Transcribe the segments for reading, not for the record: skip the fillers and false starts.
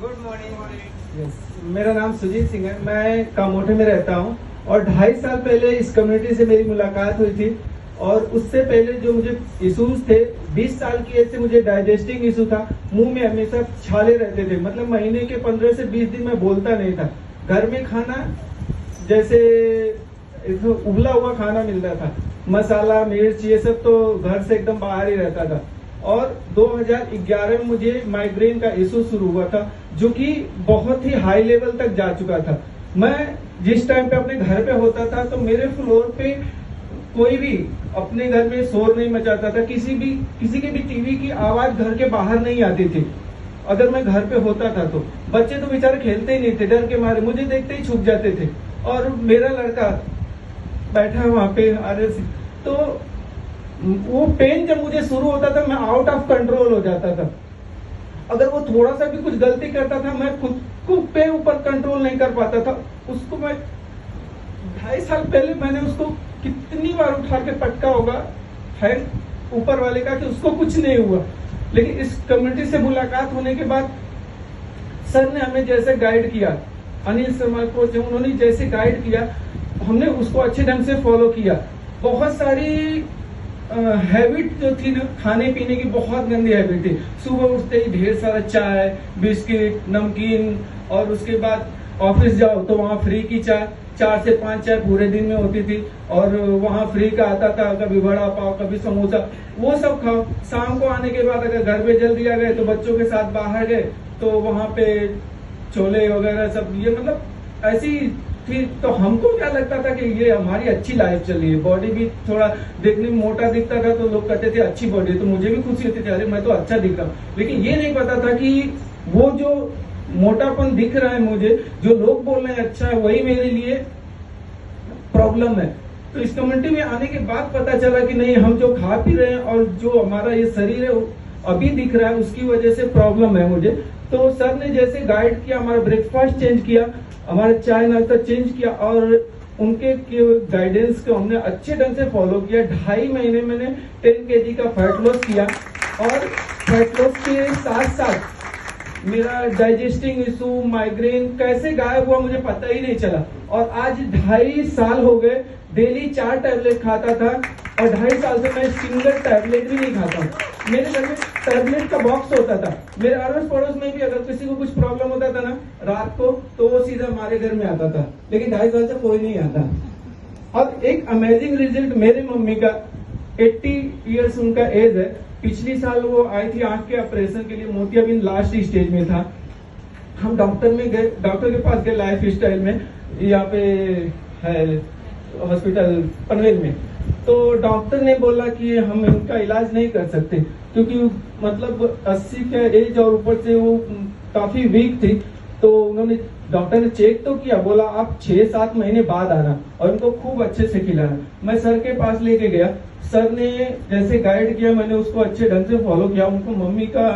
Good morning. Yes, मेरा नाम सुजीत सिंह है। मैं कामोठे में रहता हूँ और 2.5 साल पहले इस कम्युनिटी से मेरी मुलाकात हुई थी। और उससे पहले जो मुझे इश्यूज थे, 20 साल की एज से मुझे डाइजेस्टिंग इशू था। मुंह में हमेशा छाले रहते थे, मतलब महीने के 15 से 20 दिन मैं बोलता नहीं था। घर में खाना जैसे उबला हुआ खाना मिलता था, मसाला मिर्च ये सब तो घर से एकदम बाहर ही रहता था। और 2011 में मुझे माइग्रेन का इशू शुरू हुआ था, जो कि बहुत ही हाई लेवल तक जा चुका था। मैं जिस टाइम पे अपने घर पे होता था तो मेरे फ्लोर पे कोई भी अपने घर में शोर नहीं मचाता था, किसी के भी टीवी की आवाज घर के बाहर नहीं आती थी। अगर मैं घर पे होता था तो बच्चे तो बेचारे खेलते ही नहीं थे, डर के मारे मुझे देखते ही छुप जाते थे। और मेरा लड़का बैठा है वहां पे तो वो पेन जब मुझे शुरू होता था मैं आउट ऑफ कंट्रोल हो जाता था। अगर वो थोड़ा सा भी कुछ गलती करता था मैं खुद को पे ऊपर कंट्रोल नहीं कर पाता था। उसको मैं 2.5 साल पहले मैंने उसको कितनी बार उठा के पटका होगा, है ऊपर वाले का कि उसको कुछ नहीं हुआ। लेकिन इस कम्युनिटी से मुलाकात होने के बाद सर ने हमें जैसे गाइड किया, अनिल शर्मा कोच उन्होंने जैसे गाइड किया, हमने उसको अच्छे ढंग से फॉलो किया। बहुत सारी हैबिट जो थी ना, खाने पीने की बहुत गंदी हैबिट थी। सुबह उठते ही ढेर सारा चाय, बिस्किट, नमकीन, और उसके बाद ऑफिस जाओ तो वहाँ फ्री की चाय, 4 से 5 चाय पूरे दिन में होती थी। और वहाँ फ्री का आता था, कभी बड़ा पाव, कभी समोसा, वो सब खाओ। शाम को आने के बाद अगर घर पे जल्दी आ गए तो बच्चों के साथ बाहर गए तो वहाँ पे छोले वगैरह सब, ये मतलब ऐसी थी। तो हमको क्या लगता था कि ये हमारी अच्छी लाइफ चल रही है। बॉडी भी थोड़ा देखने में मोटा दिखता था तो लोग कहते थे अच्छी बॉडी है, तो मुझे भी खुशी होती थी, अरे मैं तो अच्छा दिख रहा हूँ। लेकिन ये नहीं पता था कि वो जो मोटापन दिख रहा है मुझे, जो लोग बोल रहे हैं अच्छा है, वही मेरे लिए प्रॉब्लम है। तो इस कम्युनिटी में आने के बाद पता चला कि नहीं, हम जो खा पी रहे हैं और जो हमारा ये शरीर है अभी दिख रहा है, उसकी वजह से प्रॉब्लम है मुझे। तो सर ने जैसे गाइड किया, हमारा ब्रेकफास्ट चेंज किया, हमारा चाय नाश्ता चेंज किया, और उनके गाइडेंस को हमने अच्छे ढंग से फॉलो किया। 2.5 महीने मैंने 10 kg का फैट लॉस किया। और फैट लॉस के साथ साथ मेरा डाइजेस्टिंग इशू, माइग्रेन कैसे गायब हुआ मुझे पता ही नहीं चला। और आज 2.5 साल हो गए, डेली 4 टैबलेट खाता था, और 2.5 साल से मैं सिंगल टैबलेट भी नहीं खाता हूँ। मेरे घर में टैबलेट का बॉक्स होता था। मेरे अड़ोस पड़ोस में भी अगर किसी को कुछ प्रॉब्लम होता था ना रात को, तो वो सीधा हमारे घर में आता था। लेकिन 2.5 साल से कोई नहीं आता। अब एक अमेजिंग रिजल्ट मेरे मम्मी का, 80 ईयर्स उनका एज है। पिछली साल वो आई थी आंख के ऑपरेशन के लिए, मोतियाबिंद लास्ट स्टेज में था। हम डॉक्टर के पास गए लाइफ स्टाइल में, यहाँ पे है हॉस्पिटल पनवेल में। तो डॉक्टर ने बोला कि हम इनका इलाज नहीं कर सकते, क्योंकि मतलब 80 का एज और ऊपर से वो काफी वीक थी। तो डॉक्टर ने चेक तो किया, बोला आप 6-7 महीने बाद आना और इनको खूब अच्छे से खिलाना। मैं सर के पास लेके गया, सर ने जैसे गाइड किया मैंने उसको अच्छे ढंग से फॉलो किया, उनको मम्मी का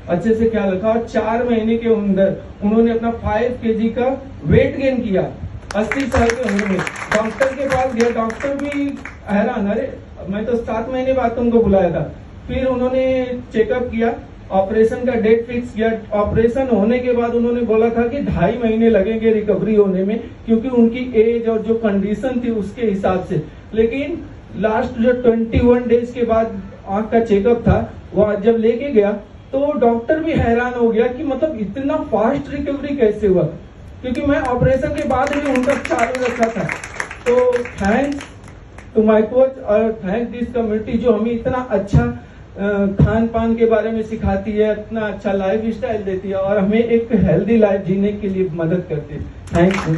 अच्छे से ख्याल रखा, और 4 महीने के अंदर उन्होंने अपना 5 kg का वेट गेन किया। 80 साल के उम्र में डॉक्टर के पास गया, डॉक्टर भी हैरान, अरे मैं तो 7 महीने बाद तुमको बुलाया था। फिर उन्होंने चेकअप किया, ऑपरेशन का डेट फिक्स किया। ऑपरेशन होने के बाद उन्होंने बोला था कि 2.5 महीने लगेंगे रिकवरी होने में, क्योंकि उनकी एज और जो कंडीशन थी उसके हिसाब से। लेकिन लास्ट जो 21 डेज के बाद आंख का चेकअप था, वो जब लेके गया तो डॉक्टर भी हैरान हो गया कि मतलब इतना फास्ट रिकवरी कैसे हुआ, क्योंकि मैं ऑपरेशन के बाद भी उनका चालू रखा था। तो थैंक्स टू माय कोच और थैंक दिस कम्युनिटी जो हमें इतना अच्छा खान पान के बारे में सिखाती है, इतना अच्छा लाइफ स्टाइल देती है और हमें एक हेल्दी लाइफ जीने के लिए मदद करती है। Thank you.